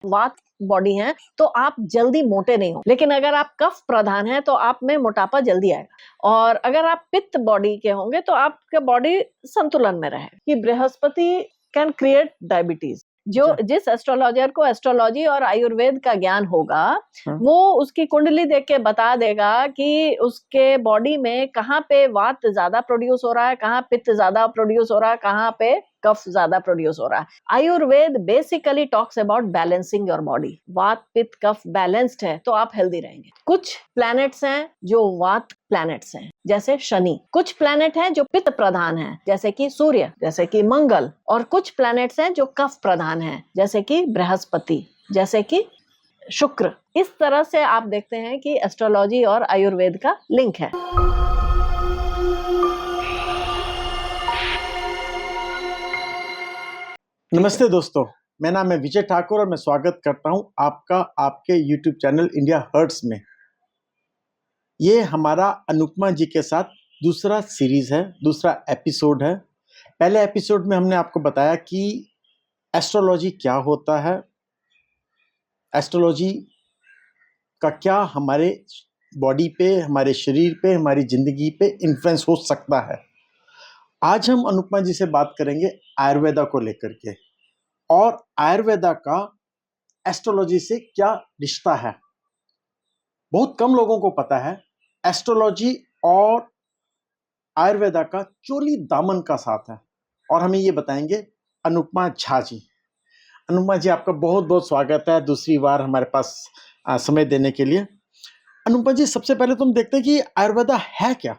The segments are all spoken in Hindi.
वात बॉडी है तो आप जल्दी मोटे नहीं हो, लेकिन अगर आप कफ प्रधान है तो आप में मोटापा जल्दी आएगा। और अगर आप पित्त बॉडी के होंगे तो आपका बॉडी संतुलन में रहेगा। कि बृहस्पति कैन क्रिएट डायबिटीज। जो जिस एस्ट्रोलॉजर को एस्ट्रोलॉजी और आयुर्वेद का ज्ञान होगा वो उसकी कुंडली देख के बता देगा कि उसके बॉडी में कहाँ पे वात ज्यादा प्रोड्यूस हो रहा है, कहाँ पित्त ज्यादा प्रोड्यूस हो रहा है, कहाँ पे कफ ज्यादा प्रोड्यूस हो रहा है। Ayurveda basically talks about balancing your body. वात पित्त कफ बैलेंस्ड है तो आप हेल्दी रहेंगे। कुछ प्लैनेट्स हैं जो वात प्लैनेट्स हैं जैसे शनि, कुछ प्लैनेट हैं जो पित्त प्रधान हैं जैसे कि सूर्य, जैसे कि मंगल, और कुछ प्लैनेट्स हैं जो कफ प्रधान हैं जैसे कि बृहस्पति, जैसे कि शुक्र। इस तरह से आप देखते हैं कि एस्ट्रोलॉजी और आयुर्वेद का लिंक है। नमस्ते दोस्तों, मेरा नाम है विजय ठाकुर और मैं स्वागत करता हूं आपका आपके YouTube चैनल इंडिया हर्ट्स में। ये हमारा अनुपमा जी के साथ दूसरा सीरीज है, दूसरा एपिसोड है। पहले एपिसोड में हमने आपको बताया कि एस्ट्रोलॉजी क्या होता है, एस्ट्रोलॉजी का क्या हमारे बॉडी पे, हमारे शरीर पे, हमारी ज़िंदगी पे इन्फ्लुएंस हो सकता है। आज हम अनुपमा जी से बात करेंगे आयुर्वेदा को लेकर के, और आयुर्वेदा का एस्ट्रोलॉजी से क्या रिश्ता है। बहुत कम लोगों को पता है एस्ट्रोलॉजी और आयुर्वेदा का चोली दामन का साथ है, और हमें ये बताएंगे अनुपमा झा जी। अनुपमा जी, आपका बहुत बहुत स्वागत है दूसरी बार हमारे पास समय देने के लिए। अनुपमा जी, सबसे पहले तो हम देखते हैं कि आयुर्वेदा है क्या।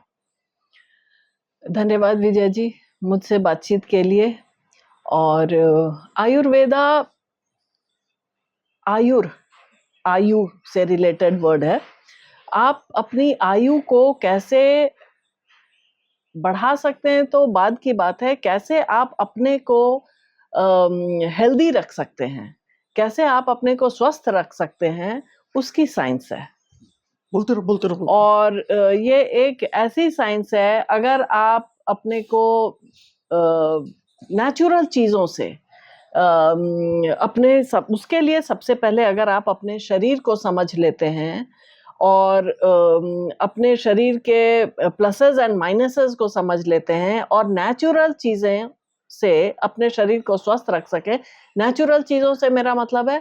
धन्यवाद विजय जी मुझसे बातचीत के लिए। और आयुर्वेदा आयु से रिलेटेड वर्ड है। आप अपनी आयु को कैसे बढ़ा सकते हैं तो बाद की बात है, कैसे आप अपने को हेल्दी रख सकते हैं, कैसे आप अपने को स्वस्थ रख सकते हैं, उसकी साइंस है। बोलते रहो। और ये एक ऐसी साइंस है, अगर आप अपने को नेचुरल चीज़ों से अपने उसके लिए सबसे पहले अगर आप अपने शरीर को समझ लेते हैं और अपने शरीर के प्लसेस एंड माइनसेस को समझ लेते हैं और नेचुरल चीज़ें से अपने शरीर को स्वस्थ रख सके। नेचुरल चीज़ों से मेरा मतलब है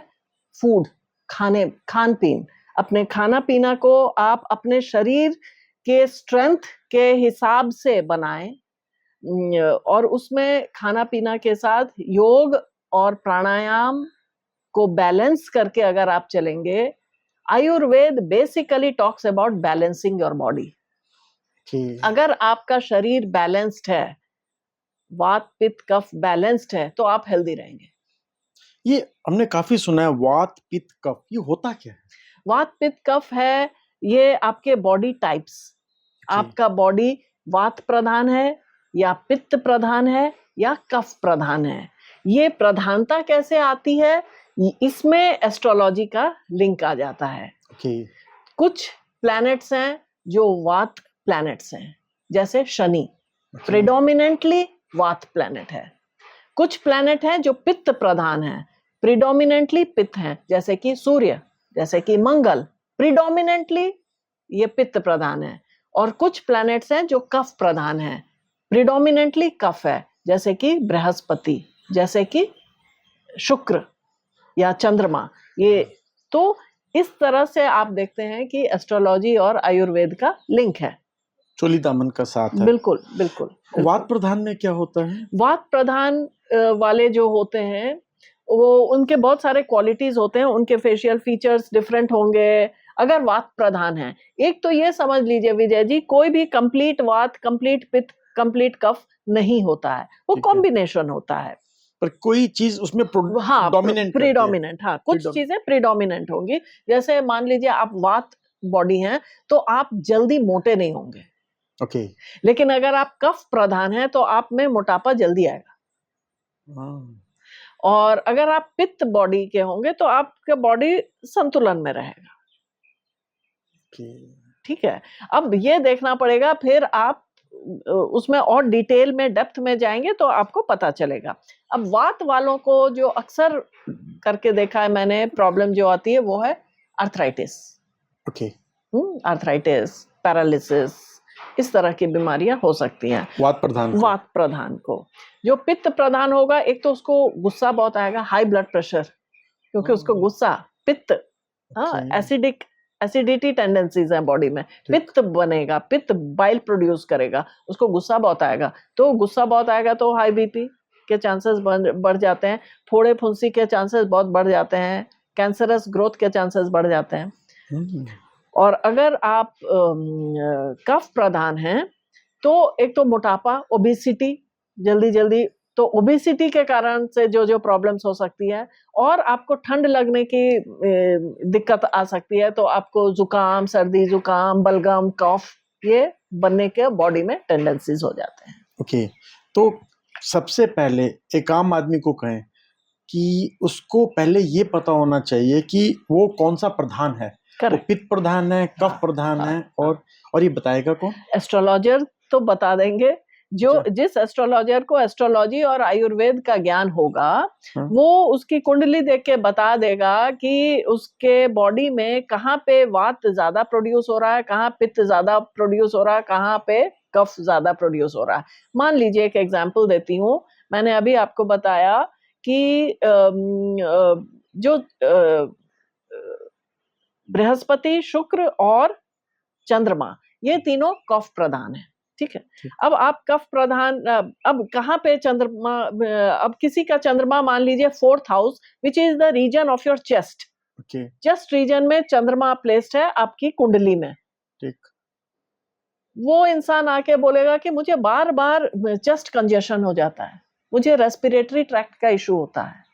फूड, खान पीन। अपने खाना पीना को आप अपने शरीर के स्ट्रेंथ के हिसाब से बनाएं, और उसमें खाना पीना के साथ योग और प्राणायाम को बैलेंस करके अगर आप चलेंगे। Ayurveda basically talks about balancing your body. अगर आपका शरीर बैलेंस्ड है, वात पित्त कफ बैलेंस्ड है, तो आप हेल्दी रहेंगे। ये हमने काफी सुना है, वात पित्त कफ, ये होता क्या है? वात पित्त कफ है ये आपके बॉडी टाइप्स। आपका बॉडी वात प्रधान है या पित्त प्रधान है या कफ प्रधान है। ये प्रधानता कैसे आती है, इसमें एस्ट्रोलॉजी का लिंक आ जाता है। कुछ प्लैनेट्स हैं जो वात प्लैनेट्स हैं जैसे शनि, प्रेडोमिनेंटली वात प्लैनेट है। कुछ प्लैनेट हैं जो पित्त प्रधान हैं, प्रिडोमिनेंटली पित्त हैं जैसे कि सूर्य, जैसे कि मंगल, प्रिडोमिनेंटली ये पित्त प्रधान है। और कुछ प्लैनेट्स हैं जो कफ प्रधान हैं, प्रिडोमिनेंटली कफ है जैसे कि बृहस्पति, जैसे कि शुक्र या चंद्रमा। ये तो इस तरह से आप देखते हैं कि एस्ट्रोलॉजी और आयुर्वेद का लिंक है, चोली दामन का साथ है। बिल्कुल बिल्कुल। वात प्रधान में क्या होता है? वात प्रधान वाले जो होते हैं वो उनके बहुत सारे क्वालिटीज होते हैं, उनके फेशियल फीचर्स डिफरेंट होंगे अगर वात प्रधान है। एक तो ये समझ लीजिए विजय जी, कोई भी कंप्लीट वात, कंप्लीट पित्त, कंप्लीट कफ नहीं होता है, वो कॉम्बिनेशन होता है। पर कोई चीज उसमें प्रीडोमिनेंट, हाँ, कुछ चीजें प्रीडोमिनेंट होंगी। जैसे मान लीजिए आप वात बॉडी हैं तो आप जल्दी मोटे नहीं होंगे, लेकिन अगर आप कफ प्रधान हैं तो आप में मोटापा जल्दी आएगा। और अगर आप पित्त बॉडी के होंगे तो आपका बॉडी संतुलन में रहेगा। ठीक है, अब ये देखना पड़ेगा फिर आप उसमें और डिटेल में डेप्थ में जाएंगे तो आपको पता चलेगा। अब वात वालों को जो अक्सर करके देखा है मैंने, प्रॉब्लम जो आती है वो है आर्थराइटिस। ओके। आर्थराइटिस, पैरालिसिस, इस तरह की बीमारियां हो सकती हैं वात प्रधान को। वात प्रधान को। जो पित्त प्रधान होगा, एक तो उसको गुस्सा बहुत आएगा, हाई ब्लड प्रेशर, क्योंकि उसको गुस्सा, पित्त, एसिडिटी टेंडेंसीज है बॉडी में, पित्त बनेगा, पित्त बाइल प्रोड्यूस करेगा, उसको गुस्सा बहुत आएगा। तो गुस्सा बहुत आएगा तो हाई बीपी के चांसेस बढ़ जाते हैं, फोड़े फुंसी के चांसेस बहुत बढ़ जाते हैं, कैंसरस ग्रोथ के चांसेस बढ़ जाते हैं। और अगर आप कफ प्रधान हैं तो एक तो मोटापा, ओबेसिटी, जल्दी, तो ओबेसिटी के कारण से जो प्रॉब्लम्स हो सकती है, और आपको ठंड लगने की दिक्कत आ सकती है, तो आपको जुकाम, सर्दी जुकाम, बलगम, कफ, ये बनने के बॉडी में टेंडेंसीज हो जाते हैं। ओके। तो सबसे पहले एक आम आदमी को कहें कि उसको पहले ये पता होना चाहिए कि वो कौन सा प्रधान है, वो पित्त प्रधान है, कफ प्रधान है, और ये बताएगा कौन? एस्ट्रोलॉजर तो बता देंगे। जिस एस्ट्रोलॉजर को एस्ट्रोलॉजी और आयुर्वेद का ज्ञान होगा, वो उसकी कुंडली देख के बता देगा कि उसके बॉडी में कहाँ पे वात ज्यादा प्रोड्यूस हो रहा है, कहाँ पित्त ज्यादा प्रोड्यूस हो रहा है, कहाँ पे कफ ज्यादा प्रोड्यूस हो रहा है। मान लीजिए एक एग्जांपल देती हूँ, मैंने अभी आपको बताया कि जो बृहस्पति, शुक्र और चंद्रमा, ये तीनों कफ प्रधान है। ठीक है। अब आप कफ प्रधान, अब कहाँ पे चंद्रमा, अब किसी का चंद्रमा मान लीजिए 4th house, which is the region of your chest, chest region में चंद्रमा प्लेस्ड है आपकी कुंडली में। ठीक। वो इंसान आके बोलेगा कि मुझे बार बार चेस्ट कंजेशन हो जाता है, मुझे रेस्पिरेटरी ट्रैक्ट का इशू होता है,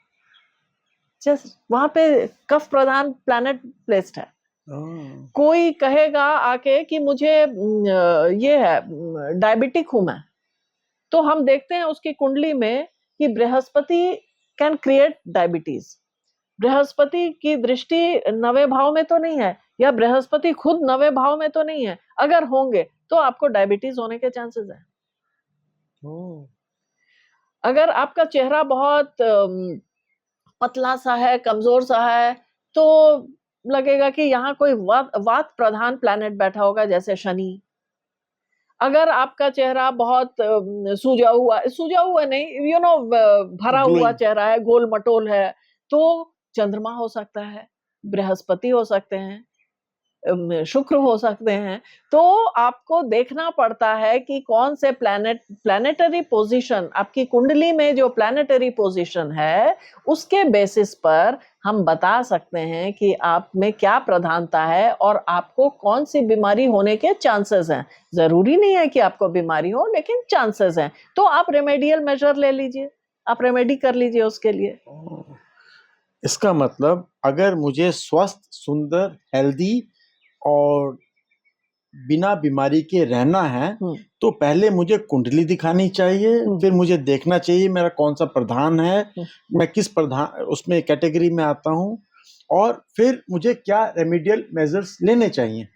जस्ट वहां पे कफ प्रधान प्लैनेट प्लेस्ड है। कोई कहेगा आके कि मुझे ये है, डायबिटिक हूं मैं, तो हम देखते हैं उसकी कुंडली में कि Brihaspati can create diabetes. Brihaspati की दृष्टि 9वें भाव में तो नहीं है, या बृहस्पति खुद 9वें भाव में तो नहीं है, अगर होंगे तो आपको डायबिटीज होने के चांसेस है। अगर आपका चेहरा बहुत पतला सा है, कमजोर सा है, तो लगेगा कि यहाँ कोई वात प्रधान प्लैनेट बैठा होगा, जैसे शनि। अगर आपका चेहरा बहुत सूजा हुआ नहीं, भरा हुआ चेहरा है, गोल मटोल है, तो चंद्रमा हो सकता है, बृहस्पति हो सकते हैं, शुक्र हो सकते हैं। तो आपको देखना पड़ता है कि कौन से प्लैनेटरी पोजीशन, आपकी कुंडली में जो प्लैनेटरी पोजीशन है, उसके बेसिस पर हम बता सकते हैं कि आप में क्या प्रधानता है और आपको कौन सी बीमारी होने के चांसेस हैं। जरूरी नहीं है कि आपको बीमारी हो, लेकिन चांसेस हैं। तो आप रेमेडियल मेजर ले लीजिए, आप रेमेडी कर लीजिए उसके लिए। इसका मतलब अगर मुझे स्वस्थ, सुंदर, हेल्दी और बिना बीमारी के रहना है, तो पहले मुझे कुंडली दिखानी चाहिए, फिर मुझे देखना चाहिए मेरा कौन सा प्रधान है, मैं किस प्रधान उसमें कैटेगरी में आता हूँ, और फिर मुझे क्या रेमेडियल मेजर्स लेने चाहिए।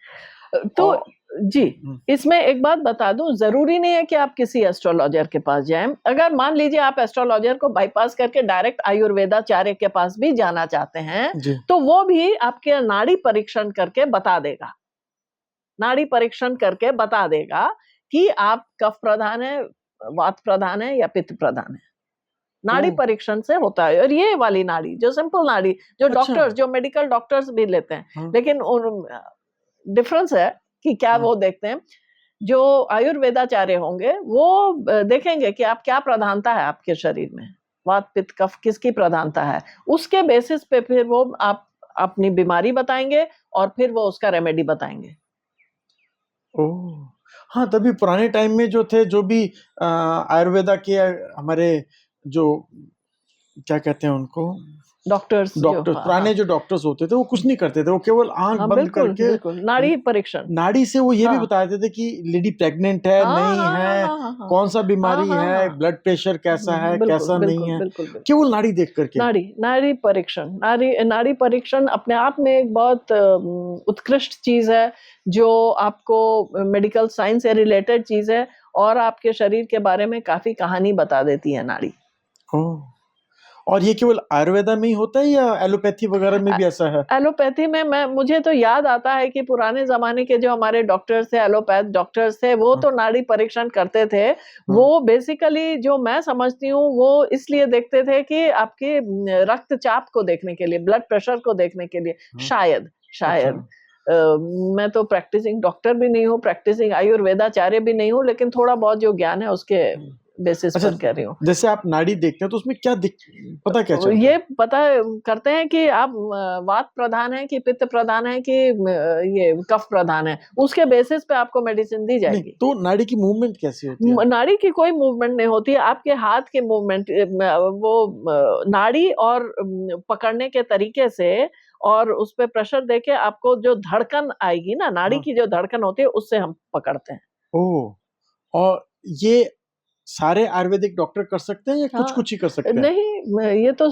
तो जी, इसमें एक बात बता दूं, जरूरी नहीं है कि आप किसी एस्ट्रोलॉजर के पास जाएं। अगर मान लीजिए आप एस्ट्रोलॉजर को बाईपास करके डायरेक्ट आयुर्वेदाचार्य के पास भी जाना चाहते हैं, तो वो भी आपके नाड़ी परीक्षण करके बता देगा, नाड़ी परीक्षण करके बता देगा कि आप कफ प्रधान है, वात प्रधान है या पित्त प्रधान है। नाड़ी परीक्षण से होता है। और ये वाली नाड़ी, जो सिंपल नाड़ी, जो डॉक्टर्स, जो मेडिकल डॉक्टर्स भी लेते हैं, लेकिन डिफरेंस है कि क्या वो देखते हैं। जो आयुर्वेदाचार्य होंगे वो देखेंगे कि आप क्या प्रधानता है आपके शरीर में, वात पित्त कफ किसकी प्रधानता है, उसके बेसिस पे फिर वो आप अपनी बीमारी बताएंगे और फिर वो उसका रेमेडी बताएंगे। हाँ, तभी पुराने टाइम में जो थे, जो भी आयुर्वेदा के हमारे जो क्या कहते हैं उनको, डॉक्टर्स पुराने जो डॉक्टर्स होते थे, वो कुछ नहीं करते थे, वो केवल आंख बंद करके नाड़ी परीक्षण, नाड़ी से वो ये भी बताते थे कि लेडी प्रेग्नेंट है, नहीं है, कौन सा बीमारी है, ब्लड प्रेशर कैसा है, कैसा नहीं है, केवल नाड़ी देख करके। नाड़ी परीक्षण, नाड़ी परीक्षण अपने आप में एक बहुत उत्कृष्ट चीज है, जो आपको मेडिकल साइंस से रिलेटेड चीज है, और आपके शरीर के बारे में काफी कहानी बता देती है नाड़ी। ओह, और ये केवल आयुर्वेदा में ही होता है या एलोपैथी वगैरह में भी ऐसा है? एलोपैथी में मुझे तो याद आता है कि पुराने जमाने के जो हमारे डॉक्टर्स थे, एलोपैथ डॉक्टर्स थे, वो तो नाड़ी परीक्षण करते थे। वो बेसिकली जो मैं समझती हूँ वो इसलिए देखते थे कि आपके रक्तचाप को देखने के लिए, ब्लड प्रेशर को देखने के लिए, शायद शायद मैं तो प्रैक्टिसिंग डॉक्टर भी नहीं हूँ, प्रैक्टिसिंग आयुर्वेदाचार्य भी नहीं हूँ, लेकिन थोड़ा बहुत जो ज्ञान है उसके बेसिस पर कह रही हूँ। जैसे आप नाड़ी देखते हैं तो उसमें क्या पता क्या चलता है? ये पता करते हैं कि आप वात प्रधान है कि पित्त प्रधान है कि ये कफ प्रधान है, उसके बेसिस पे आपको मेडिसिन दी जाएगी। तो नाड़ी की मूवमेंट कैसी होती है? नाड़ी की कोई मूवमेंट नहीं होती है, आपके हाथ के मूवमेंट, वो नाड़ी और पकड़ने के तरीके से और उस पे प्रेशर देके आपको जो धड़कन आएगी ना, नाड़ी की जो धड़कन होती है उससे हम पकड़ते हैं। ओह, और ये सारे आयुर्वेदिक डॉक्टर कर सकते हैं या कुछ ही कर सकते हैं? नहीं, ये तो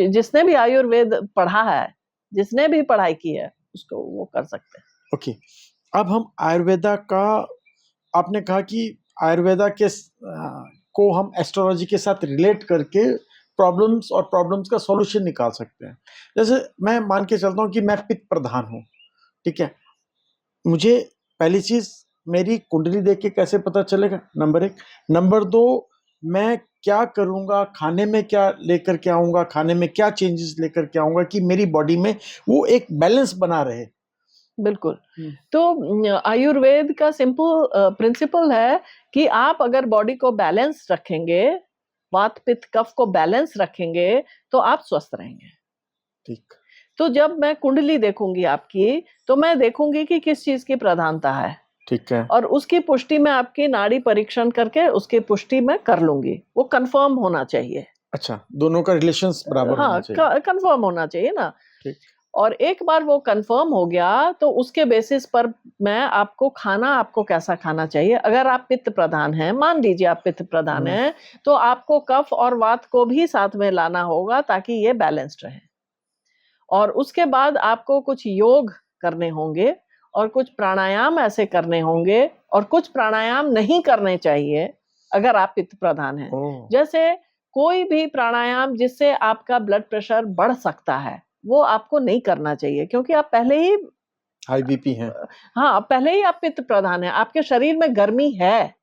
जिसने भी आयुर्वेद पढ़ा है, जिसने भी पढ़ाई की है, उसको वो कर सकते हैं। ओके, अब हम आयुर्वेदा का, आपने कहा कि आयुर्वेदा के को हम एस्ट्रोलॉजी के साथ रिलेट करके प्रॉब्लम्स का सॉल्यूशन निकाल सकते हैं। जैसे मैं मान के चलता हूँ कि मैं पित्त प्रधान हूँ, ठीक है, मुझे पहली चीज मेरी कुंडली देख के कैसे पता चलेगा, नंबर 1। नंबर 2, मैं क्या करूंगा, खाने में क्या लेकर के आऊंगा, खाने में क्या चेंजेस लेकर के आऊंगा कि मेरी बॉडी में वो एक बैलेंस बना रहे। बिल्कुल। तो आयुर्वेद का सिंपल प्रिंसिपल है कि आप अगर बॉडी को बैलेंस रखेंगे, वात पित्त कफ को बैलेंस रखेंगे, तो आप स्वस्थ रहेंगे। ठीक। तो जब मैं कुंडली देखूंगी आपकी, तो मैं देखूंगी कि किस चीज की प्रधानता है, ठीक है, और उसकी पुष्टि में आपकी नाड़ी परीक्षण करके उसकी पुष्टि में कर लूंगी। वो कंफर्म होना चाहिए। अच्छा, दोनों का रिलेशंस बराबर होना चाहिए। कंफर्म होना चाहिए ना। ठीक। और एक बार वो कंफर्म हो गया तो उसके बेसिस पर मैं आपको कैसा खाना चाहिए। अगर आप पित्त प्रधान हैं, मान लीजिए आप पित्त प्रधान हैं, तो आपको कफ और वात को भी साथ में लाना होगा ताकि ये बैलेंस्ड रहे। और उसके बाद आपको कुछ योग करने होंगे और कुछ प्राणायाम ऐसे करने होंगे, और कुछ प्राणायाम नहीं करने चाहिए अगर आप पित्त प्रधान हैं। जैसे कोई भी प्राणायाम जिससे आपका ब्लड प्रेशर बढ़ सकता है, वो आपको नहीं करना चाहिए, क्योंकि आप पहले ही हाई बीपी हैं। हाँ, पहले ही आप पित्त प्रधान हैं, आपके शरीर में गर्मी है।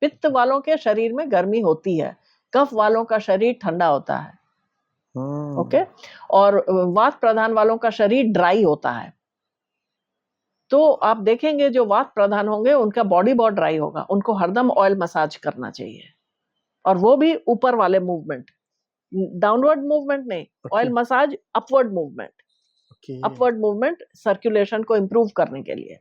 पित्त वालों के शरीर में गर्मी होती है, कफ वालों का शरीर ठंडा होता है। ओके, और वात प्रधान वालों का शरीर ड्राई होता है। तो आप देखेंगे जो वात प्रधान होंगे उनका बॉडी बहुत ड्राई होगा, उनको हरदम ऑयल मसाज करना चाहिए, और वो भी ऊपर वाले मूवमेंट, डाउनवर्ड मूवमेंट नहीं, oil massage upward movement, upward movement circulation को इंप्रूव करने के लिए।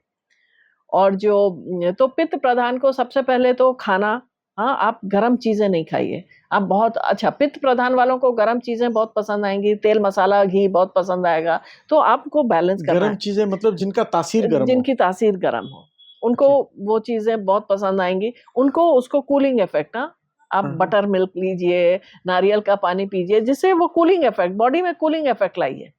और जो तो पित्त प्रधान को सबसे पहले तो खाना, हाँ, आप गरम चीजें नहीं खाइए। आप बहुत अच्छा, पित्त प्रधान वालों को गरम चीजें बहुत पसंद आएंगी, तेल मसाला घी बहुत पसंद आएगा, तो आपको बैलेंस करना है। गरम चीजें मतलब जिनका तासीर गरम हो, जिनकी तासीर गरम हो, उनको वो चीजें बहुत पसंद आएंगी। उनको उसको कूलिंग इफेक्ट, हाँ, आप बटर मिल्क लीजिए, नारियल का पानी पीजिए, जिससे वो कूलिंग इफेक्ट, बॉडी में कूलिंग इफेक्ट लाइए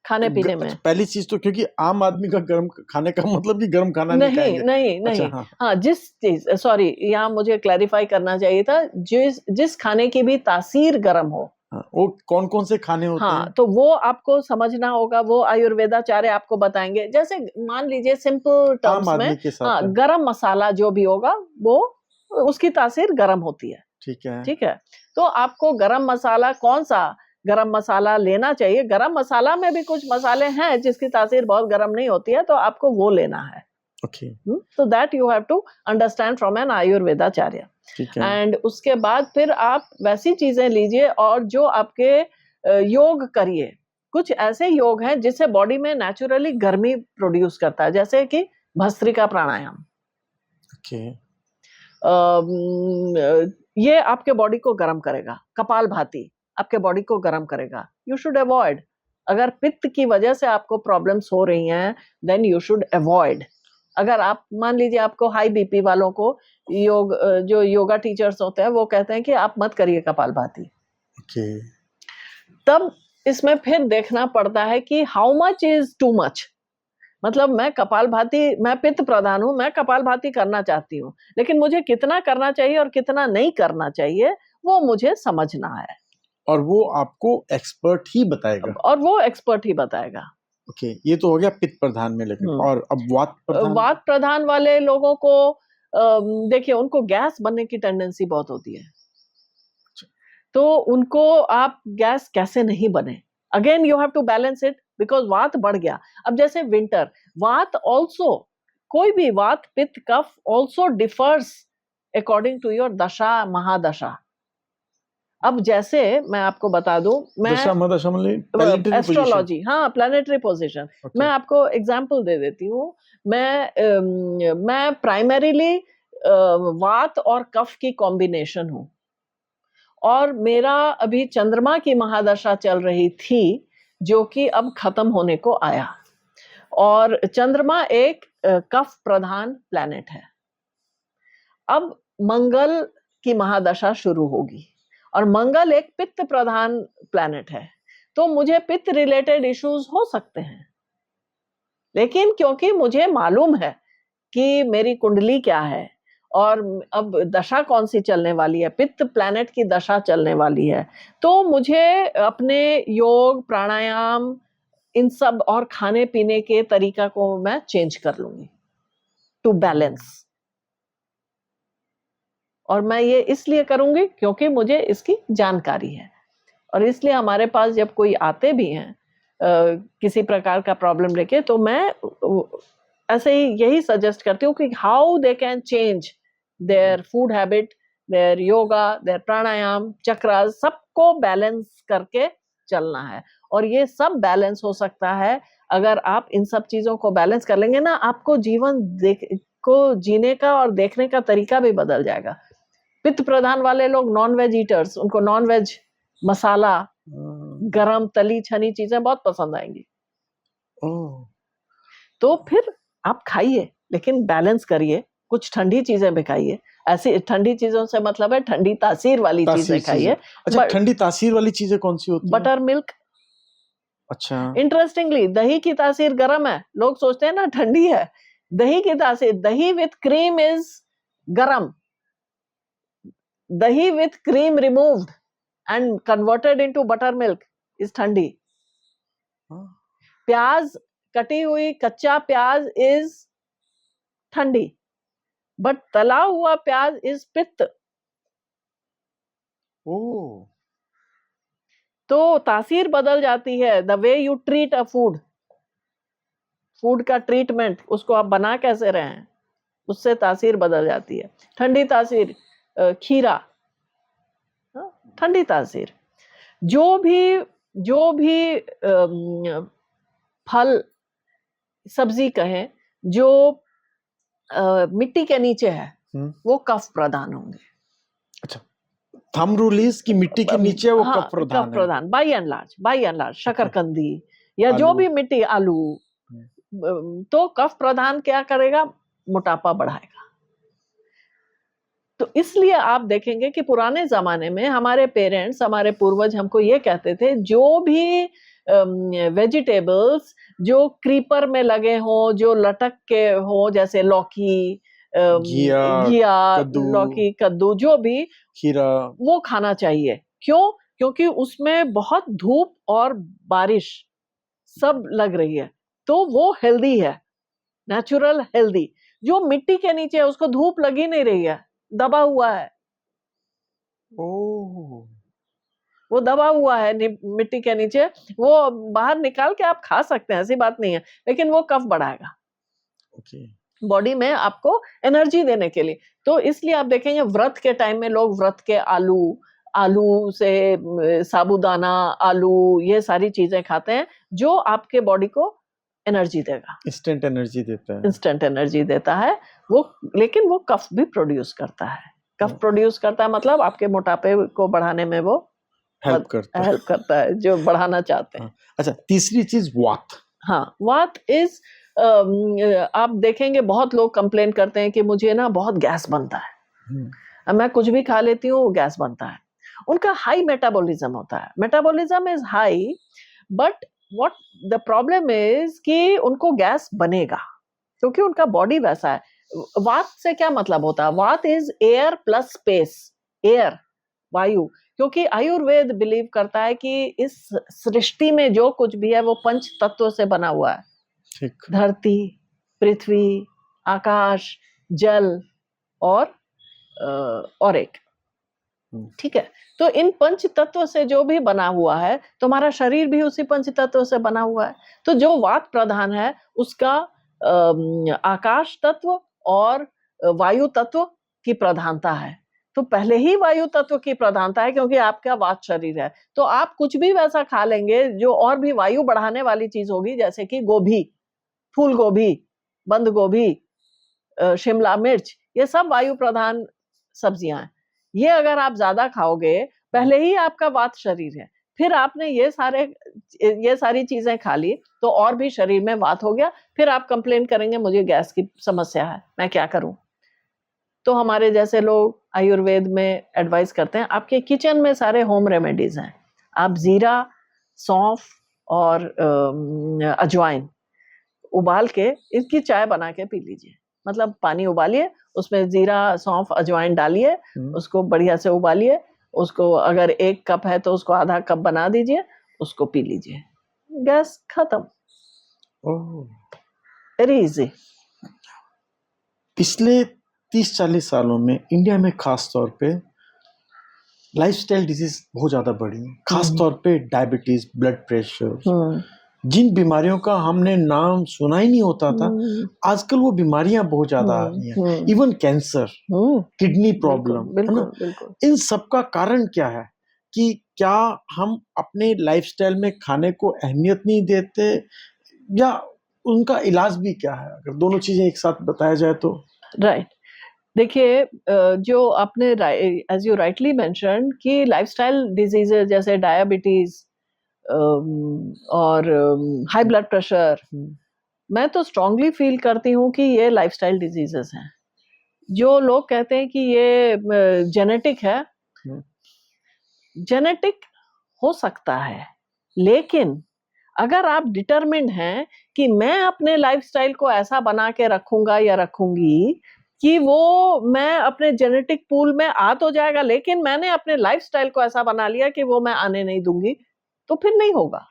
खाने पीने में। पहली चीज तो, क्योंकि आम आदमी का गर्म खाने का मतलब कि गर्म खाना नहीं खाएंगे। नहीं। अच्छा, हाँ, जिस चीज, सॉरी, यहाँ मुझे क्लैरिफाई करना चाहिए था, जिस खाने की भी तासीर गर्म हो। वो कौन कौन से खाने होते हैं? तो वो आपको समझना होगा, वो आयुर्वेदाचार्य आपको बताएंगे। जैसे मान लीजिए सिंपल टर्म्स में, गरम मसाला जो भी होगा वो उसकी तासीर गर्म होती है। ठीक है, तो आपको गरम मसाला, कौन सा गरम मसाला लेना चाहिए। गरम मसाला में भी कुछ मसाले हैं जिसकी तासीर बहुत गरम नहीं होती है, तो आपको वो लेना है। So that you have to understand from an ayurvedacharya. And उसके बाद फिर आप वैसी चीजें लीजिए और जो आपके योग करिए। कुछ ऐसे योग हैं जिससे बॉडी में नेचुरली गर्मी प्रोड्यूस करता है, जैसे कि भस्त्रिका प्राणायाम। ये आपके बॉडी को गर्म करेगा। कपालभाति आपके बॉडी को गर्म करेगा। You should avoid. अगर पित्त की वजह से आपको प्रॉब्लम्स हो रही हैं, देन यू शुड अवॉइड। अगर आप मान लीजिए आपको हाई बीपी वालों को जो योगा टीचर्स होते हैं वो कहते हैं कि आप मत करिए कपालभाति। तब इसमें फिर देखना पड़ता है कि how much is too much. मतलब मैं कपालभाति, मैं पित्त प्रधान हूँ, मैं कपालभाति करना चाहती हूँ, लेकिन मुझे कितना करना चाहिए और कितना नहीं करना चाहिए वो मुझे समझना है, और वो आपको एक्सपर्ट ही बताएगा। और वो एक्सपर्ट ही बताएगा। ओके, ये तो हो गया पित्त प्रधान में, लेकिन और अब वात प्रधान। वात प्रधान वाले लोगों को देखिए, उनको गैस बनने की टेंडेंसी बहुत होती है, तो उनको आप गैस कैसे नहीं बने, again you have to balance it, because वात बढ़ गया। अब जैसे विंटर, वात ऑल्सो, कोई भी vata pitta kapha also differs according to your dasha mahadasha. अब जैसे मैं आपको बता दूं, मैं दशा महादशा मतलब एस्ट्रोलॉजी, हाँ, प्लैनेटरी पोजीशन, मैं आपको एग्जांपल दे देती हूँ। मैं प्राइमरीली वात और कफ की कॉम्बिनेशन हूँ, और मेरा अभी चंद्रमा की महादशा चल रही थी, जो कि अब खत्म होने को आया, और चंद्रमा एक कफ प्रधान प्लैनेट है। अब मंगल की महादशा शुरू होगी, और मंगल एक पित्त प्रधान प्लैनेट है, तो मुझे पित्त रिलेटेड इश्यूज हो सकते हैं, लेकिन क्योंकि मुझे मालूम है कि मेरी कुंडली क्या है और अब दशा कौन सी चलने वाली है, पित्त प्लैनेट की दशा चलने वाली है, तो मुझे अपने योग, प्राणायाम, इन सब और खाने पीने के तरीका को मैं चेंज कर लूंगी टू बैलेंस। और मैं ये इसलिए करूंगी क्योंकि मुझे इसकी जानकारी है, और इसलिए हमारे पास जब कोई आते भी हैं किसी प्रकार का प्रॉब्लम लेके, तो मैं ऐसे ही यही सजेस्ट करती हूँ कि how they can change their food habit, their yoga, their pranayama, chakras, सबको बैलेंस करके चलना है। और ये सब बैलेंस हो सकता है अगर आप इन सब चीजों को बैलेंस कर लेंगे ना, आपको जीवन को जीने का और देखने का तरीका भी बदल जाएगा। पित्त प्रधान वाले लोग नॉन वेज ईटर्स, उनको नॉन वेज, मसाला, गरम तली छनी चीजें बहुत पसंद आएंगी। तो फिर आप खाइए, लेकिन बैलेंस करिए, कुछ ठंडी चीजें भी खाइए। ऐसी ठंडी चीजों से मतलब है ठंडी तासीर वाली चीजें खाइए। अच्छा, ठंडी तासीर वाली चीजें कौन सी होती है? Butter milk. अच्छा, इंटरेस्टिंगली दही की तासीर गर्म है, लोग सोचते हैं ना ठंडी है। दही की तासीर, दही विथ क्रीम इज गर्म, दही with cream removed and converted into buttermilk is ठंडी। प्याज, कटी हुई कच्चा प्याज is ठंडी, बट तला हुआ प्याज is पित्त। तो तासीर बदल जाती है, the way you treat a food, food का ट्रीटमेंट, उसको आप बना कैसे रहे हैं, उससे तासीर बदल जाती है। ठंडी तासीर, खीरा, ठंडी तासीर। जो भी फल सब्जी कहें जो मिट्टी के नीचे है, वो कफ प्रधान होंगे। अच्छा, थंब रूल इज कि मिट्टी के नीचे वो कफ प्रधान है। कफ प्रधान बाय एंड लार्ज, शकरकंदी या जो भी मिट्टी, आलू, तो कफ प्रधान क्या करेगा, मोटापा बढ़ाएगा। तो इसलिए आप देखेंगे कि पुराने जमाने में हमारे पेरेंट्स, हमारे पूर्वज हमको ये कहते थे, जो भी वेजिटेबल्स जो क्रीपर में लगे हों, जो लटक के हों, जैसे लौकी, घिया, लौकी, कद्दू, जो भी, खीरा, वो खाना चाहिए। क्यों? क्योंकि उसमें बहुत धूप और बारिश सब लग रही है, तो वो हेल्दी है, नेचुरल हेल्दी। जो मिट्टी के नीचे है उसको धूप लगी नहीं रही है, दबा हुआ है। वो दबा हुआ है मिट्टी के नीचे, वो बाहर निकाल के आप खा सकते हैं, ऐसी बात नहीं है, लेकिन वो कफ बढ़ाएगा बॉडी में आपको एनर्जी देने के लिए। तो इसलिए आप देखेंगे व्रत के टाइम में लोग व्रत के आलू से साबूदाना, आलू, ये सारी चीजें खाते हैं, जो आपके बॉडी को एनर्जी देगा, इंस्टेंट एनर्जी देता है वो। लेकिन वो कफ भी प्रोड्यूस करता है, कफ प्रोड्यूस करता है मतलब आपके मोटापे को बढ़ाने में वो हेल्प करता है, जो बढ़ाना चाहते हैं। अच्छा, तीसरी चीज वात। हाँ, वात इज, आप देखेंगे बहुत लोग कंप्लेन करते हैं कि मुझे ना बहुत गैस बनता है, मैं कुछ भी खा लेती हूँ गैस बनता है। उनका हाई मेटाबॉलिज्म होता है, metabolism is high, but what the problem is कि उनको गैस बनेगा क्योंकि उनका बॉडी वैसा है. वात से क्या मतलब होता है? वात is air plus space, air, वायु. क्योंकि आयुर्वेद बिलीव करता है कि इस सृष्टि में जो कुछ भी है वो पंच तत्वों से बना हुआ है. ठीक. धरती, पृथ्वी, आकाश, जल और एक. ठीक है. तो इन पंच तत्व से जो भी बना हुआ है, तुम्हारा शरीर भी उसी पंच तत्व से बना हुआ है. तो जो वात प्रधान है उसका आकाश तत्व और वायु तत्व की प्रधानता है. तो पहले ही वायु तत्व की प्रधानता है क्योंकि आपका वात शरीर है. तो आप कुछ भी वैसा खा लेंगे जो और भी वायु बढ़ाने वाली चीज होगी, जैसे कि गोभी, फूल गोभी, बंद गोभी, शिमला मिर्च, ये सब वायु प्रधान सब्जियां हैं. ये अगर आप ज्यादा खाओगे, पहले ही आपका वात शरीर है, फिर आपने ये सारी चीजें खा ली तो और भी शरीर में वात हो गया. फिर आप कंप्लेन करेंगे मुझे गैस की समस्या है, मैं क्या करूं. तो हमारे जैसे लोग आयुर्वेद में एडवाइस करते हैं, आपके किचन में सारे होम रेमेडीज हैं. आप जीरा, सौंफ और अजवाइन उबाल के इसकी चाय बना के पी लीजिए. मतलब पानी उबालिए, उसमें जीरा, सौंफ, अजवाइन डालिए, उसको बढ़िया से उबालिए. उसको अगर 1 कप है तो उसको आधा कप बना दीजिए, उसको पी लीजिए, गैस खत्म. Very easy. पिछले 30-40 सालों में इंडिया में खास तौर पे लाइफस्टाइल डिजीज बहुत ज्यादा बढ़ी है. खास तौर पे डायबिटीज, ब्लड प्रेशर, जिन बीमारियों का हमने नाम सुना ही नहीं होता था, आजकल वो बीमारियां बहुत ज्यादा आ रही हैं. इवन कैंसर, किडनी प्रॉब्लम, है ना. इन सब का कारण क्या है? कि क्या हम अपने लाइफस्टाइल में खाने को अहमियत नहीं देते, या उनका इलाज भी क्या है? अगर दोनों चीजें एक साथ बताया जाए तो. राइट. देखिए, जो आपने एज यू राइटली मेंशन कि लाइफस्टाइल डिजीजेस जैसे डायबिटीज और हाई ब्लड प्रेशर, मैं तो स्ट्रांगली फील करती हूँ कि ये लाइफस्टाइल डिजीजेस हैं. जो लोग कहते हैं कि ये जेनेटिक है, जेनेटिक हो सकता है, लेकिन अगर आप डिटरमिन्ड हैं कि मैं अपने लाइफस्टाइल को ऐसा बना के रखूंगा या रखूंगी कि वो मैं अपने जेनेटिक पूल में आ तो जाएगा, लेकिन मैंने अपने लाइफस्टाइल को ऐसा बना लिया कि वो मैं आने नहीं दूंगी, तो फिर नहीं होगा.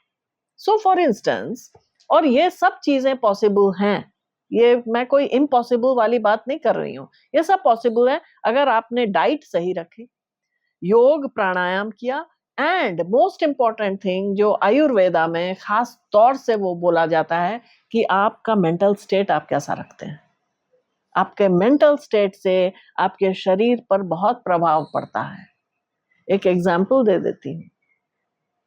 सो फॉर इंस्टेंस, और ये सब चीजें पॉसिबल हैं, ये मैं कोई इम्पॉसिबल वाली बात नहीं कर रही हूँ, ये सब पॉसिबल है अगर आपने डाइट सही रखी, योग प्राणायाम किया, एंड मोस्ट इंपॉर्टेंट थिंग जो आयुर्वेदा में खास तौर से वो बोला जाता है कि आपका मेंटल स्टेट आप कैसा रखते हैं. आपके मेंटल स्टेट से आपके शरीर पर बहुत प्रभाव पड़ता है. एक एग्जाम्पल दे देती हूँ,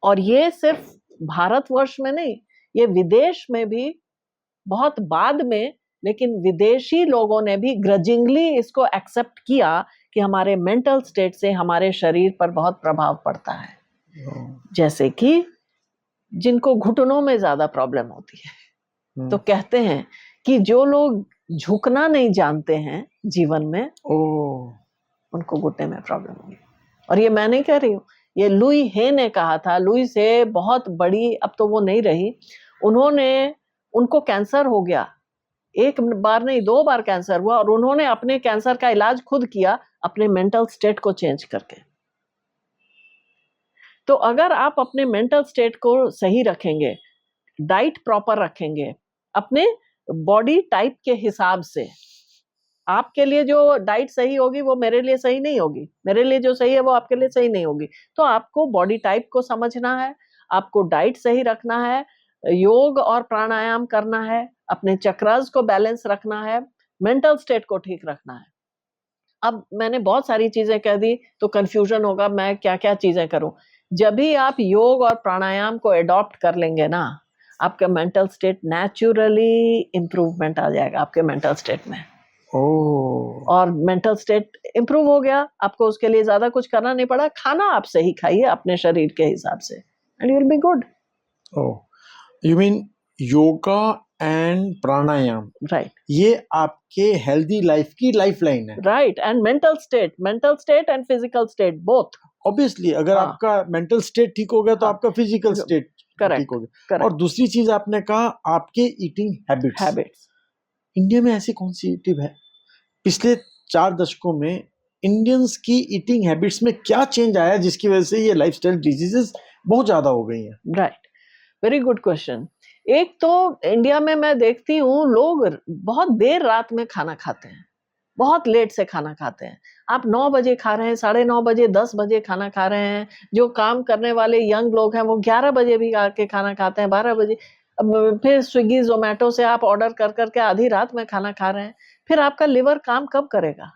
और ये सिर्फ भारतवर्ष में नहीं, ये विदेश में भी बहुत बाद में, लेकिन विदेशी लोगों ने भी ग्रजिंगली इसको एक्सेप्ट किया कि हमारे मेंटल स्टेट से हमारे शरीर पर बहुत प्रभाव पड़ता है. जैसे कि जिनको घुटनों में ज्यादा प्रॉब्लम होती है, तो कहते हैं कि जो लोग झुकना नहीं जानते हैं जीवन में, उनको घुटने में प्रॉब्लम होगी. और ये मैं नहीं कह रही हूँ, ये लुई हे ने कहा था. लुई से बहुत बड़ी, अब तो वो नहीं रही, उनको कैंसर हो गया, 1 बार नहीं 2 बार कैंसर हुआ, और उन्होंने अपने कैंसर का इलाज खुद किया अपने मेंटल स्टेट को चेंज करके. तो अगर आप अपने मेंटल स्टेट को सही रखेंगे, डाइट प्रॉपर रखेंगे, अपने बॉडी टाइप के हिसाब से, आपके लिए जो डाइट सही होगी वो मेरे लिए सही नहीं होगी, मेरे लिए जो सही है वो आपके लिए सही नहीं होगी. तो आपको बॉडी टाइप को समझना है, आपको डाइट सही रखना है, योग और प्राणायाम करना है, अपने चक्रास को बैलेंस रखना है, मेंटल स्टेट को ठीक रखना है. अब मैंने बहुत सारी चीजें कह दी तो कंफ्यूजन होगा मैं क्या क्या चीजें करूं. जब भी आप योग और प्राणायाम को एडॉप्ट कर लेंगे ना, आपका मेंटल स्टेट नेचुरली इंप्रूवमेंट आ जाएगा आपके मेंटल स्टेट में. और मेंटल स्टेट इंप्रूव हो गया, आपको उसके लिए ज्यादा कुछ करना नहीं पड़ा. खाना आप सही खाइए अपने शरीर के हिसाब से, and you will be good. You mean yoga and pranayama, right, ये आपके हेल्दी लाइफ की लाइफलाइन है. Right. And mental state and physical state both. Obviously अगर आपका मेंटल स्टेट ठीक हो गया तो आपका फिजिकल स्टेट Correct, ठीक हो गया। correct. और दूसरी चीज आपने कहा आपके ईटिंग हैबिट्स। Habits. इंडिया में ऐसी कौन सी ईटिंग है, पिछले 4 दशकों में इंडियंस की ईटिंग हैबिट्स में क्या चेंज आया जिसकी वजह से ये लाइफस्टाइल डिजीजेस बहुत ज्यादा हो गई हैं? Right, very good question. एक तो इंडिया में मैं देखती हूँ लोग बहुत देर रात में खाना खाते हैं, बहुत लेट से खाना खाते हैं। आप 9 बजे खा रहे हैं, 9:30 बजे, 10 बजे खाना खा रहे हैं। जो काम करने वाले यंग लोग हैं वो 11 बजे भी आके खाना खाते हैं, 12 बजे। फिर स्विगी जोमेटो से आप ऑर्डर कर करके आधी रात में खाना खा रहे हैं। फिर आपका लिवर काम कब करेगा?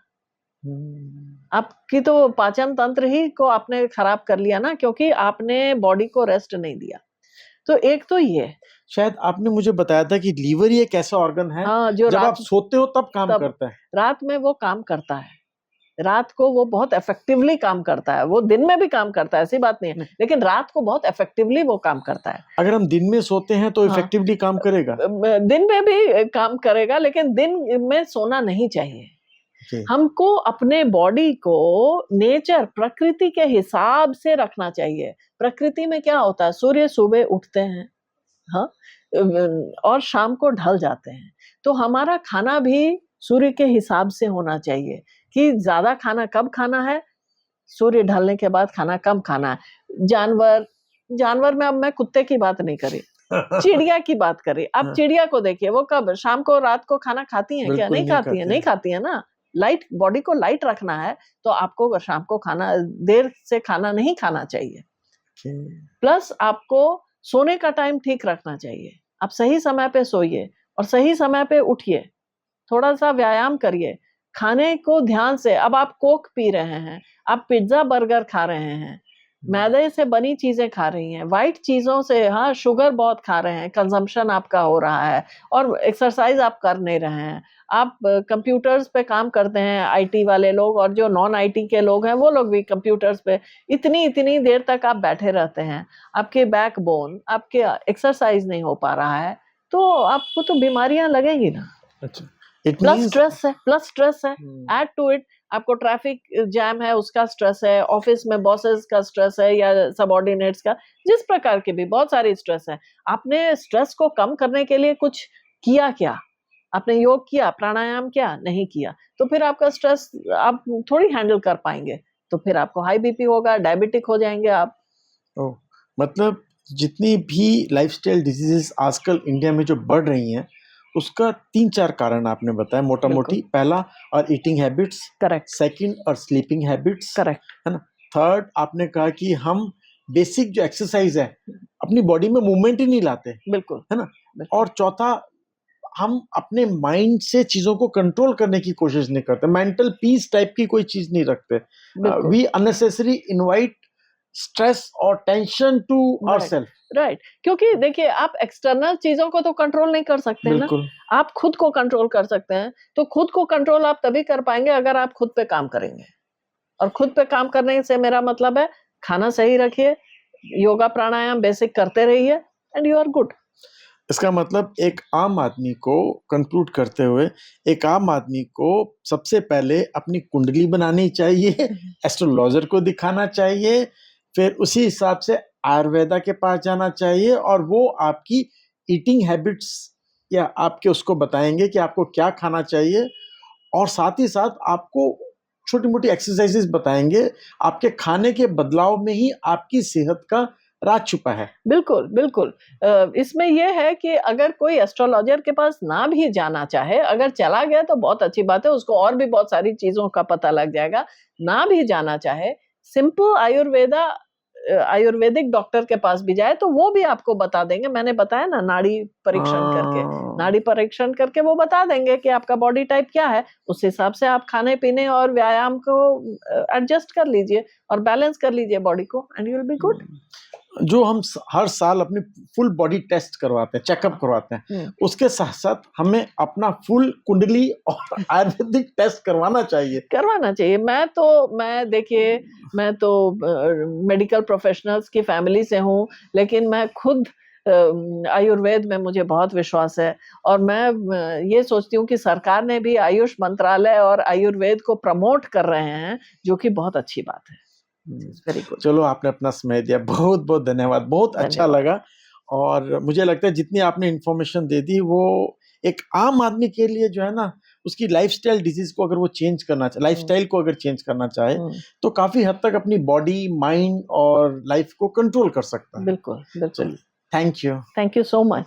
आपकी तो पाचन तंत्र ही को आपने खराब कर लिया ना, क्योंकि आपने बॉडी को रेस्ट नहीं दिया। तो एक तो ये, शायद आपने मुझे बताया था कि लीवर ही एक ऐसा ऑर्गन है हाँ, जो जब रात आप सोते हो तब काम तब करता है। रात में वो काम करता है। रात को वो बहुत इफेक्टिवली काम करता है। वो दिन में भी काम करता है, ऐसी बात नहीं है, लेकिन रात को बहुत इफेक्टिवली वो काम करता है। अगर हम दिन में सोते हैं तो हाँ, इफेक्टिवली काम करेगा। दिन में भी काम करेगा, लेकिन दिन में सोना नहीं चाहिए। जी। हमको अपने बॉडी को नेचर, प्रकृति के हिसाब से रखना चाहिए। प्रकृति में क्या होता है, सूर्य सुबह उठते हैं, हाँ, और शाम को ढल जाते हैं। तो हमारा खाना भी सूर्य के हिसाब से होना चाहिए कि ज्यादा खाना कब खाना है, सूर्य ढलने के बाद खाना कम खाना है। जानवर में अब मैं कुत्ते की बात नहीं करी, चिड़िया की बात करी। आप चिड़िया को देखिए, वो कब शाम को रात को खाना खाती हैं क्या? नहीं खाती है, नहीं खाती है ना। लाइट, बॉडी को लाइट रखना है तो आपको शाम को खाना, देर से खाना नहीं खाना चाहिए। प्लस आपको सोने का टाइम ठीक रखना चाहिए। आप सही समय पे सोइए और सही समय पे उठिए, थोड़ा सा व्यायाम करिए, खाने को ध्यान से। अब आप कोक पी रहे हैं, आप पिज्जा बर्गर खा रहे हैं, मैदे से बनी चीजें खा रही हैं, व्हाइट चीजों से, हाँ, शुगर बहुत खा रहे हैं, कंजम्पशन आपका हो रहा है, और एक्सरसाइज आप कर नहीं रहे हैं। आप कंप्यूटर्स पे काम करते हैं, आईटी वाले लोग, और जो नॉन आईटी के लोग हैं वो लोग भी कंप्यूटर्स पे इतनी देर तक आप बैठे रहते हैं। आपके बैकबोन, आपके एक्सरसाइज नहीं हो पा रहा है, तो आपको तो बीमारियां लगेंगी ना। अच्छा, प्लस स्ट्रेस है, ऐड टू इट आपको ट्रैफिक जैम है, उसका स्ट्रेस है, ऑफिस में बॉसेस का स्ट्रेस है या सबऑर्डिनेट्स का, जिस प्रकार के भी बहुत सारी स्ट्रेस है। आपने स्ट्रेस को कम करने के लिए कुछ किया क्या? आपने योग किया, प्राणायाम किया? नहीं किया, तो फिर आपका स्ट्रेस आप थोड़ी हैंडल कर पाएंगे। तो फिर आपको हाई बीपी होगा, डायबिटिक हो जाएंगे आप। मतलब जितनी भी लाइफस्टाइल डिजीजेस आजकल इंडिया में जो बढ़ रही हैं, उसका 3-4 कारण आपने बताया मोटा मोटी। पहला, और ईटिंग हैबिट्स, करेक्ट। सेकंड, और स्लीपिंग हैबिट्स, करेक्ट, है ना। थर्ड, आपने कहा कि हम बेसिक जो एक्सरसाइज है अपनी बॉडी में मूवमेंट ही नहीं लाते, बिल्कुल, है ना। और चौथा, हम अपने माइंड से चीजों को कंट्रोल करने की कोशिश नहीं करते, मेंटल पीस टाइप की कोई चीज नहीं रखते। वी अननेसेसरी इनवाइट स्ट्रेस और टेंशन टू आवरसेल्फ। राइट, क्योंकि देखिए आप एक्सटर्नल चीजों को तो कंट्रोल नहीं कर सकते ना, आप खुद को कंट्रोल कर सकते हैं। तो खुद को कंट्रोल आप तभी कर पाएंगे अगर आप खुद पे काम करेंगे। और खुद पे काम करने से मेरा मतलब है खाना सही रखिए, योगा प्राणायाम बेसिक करते रहिए, एंड यू आर गुड। इसका मतलब एक आम आदमी को कंक्लूड करते हुए, एक आम आदमी को सबसे पहले अपनी कुंडली बनानी चाहिए, एस्ट्रोलॉजर को दिखाना चाहिए, फिर उसी हिसाब से आयुर्वेदा के पास जाना चाहिए, और वो आपकी ईटिंग हैबिट्स या आपके उसको बताएंगे कि आपको क्या खाना चाहिए, और साथ ही साथ आपको छोटी मोटी एक्सरसाइजेस बताएंगे। आपके खाने के बदलाव में ही आपकी सेहत का राज छुपा है। बिल्कुल बिल्कुल। इसमें यह है कि अगर कोई एस्ट्रोलॉजर के पास ना भी जाना चाहे, अगर चला गया तो बहुत अच्छी बात है, उसको और भी बहुत सारी चीजों का पता लग जाएगा। ना भी जाना चाहे, सिंपल आयुर्वेदिक डॉक्टर के पास भी जाए तो वो भी आपको बता देंगे। मैंने बताया ना, नाड़ी परीक्षण करके वो बता देंगे कि आपका बॉडी टाइप क्या है। उस हिसाब से आप खाने पीने और व्यायाम को एडजस्ट कर लीजिए और बैलेंस कर लीजिए बॉडी को, and you will be good. जो हम हर साल अपनी फुल बॉडी टेस्ट करवाते हैं, चेकअप करवाते हैं, उसके साथ साथ हमें अपना फुल कुंडली और आयुर्वेदिक टेस्ट करवाना चाहिए। मैं तो मेडिकल प्रोफेशनल्स की फैमिली से हूँ, लेकिन मैं खुद आयुर्वेद में मुझे बहुत विश्वास है, और मैं ये सोचती हूँ कि सरकार ने भी आयुष मंत्रालय और आयुर्वेद को प्रमोट कर रहे हैं, जो कि बहुत अच्छी बात है। चलो, आपने अपना समय दिया, बहुत बहुत धन्यवाद, बहुत अच्छा लगा। और मुझे लगता है जितनी आपने इंफॉर्मेशन दे दी वो एक आम आदमी के लिए जो है ना, उसकी लाइफस्टाइल डिजीज को अगर वो चेंज करना चाहे, लाइफस्टाइल को अगर चेंज करना चाहे, तो काफी हद तक अपनी बॉडी, माइंड और लाइफ को कंट्रोल कर सकता है। बिल्कुल बिल्कुल। चलिए, थैंक यू सो मच।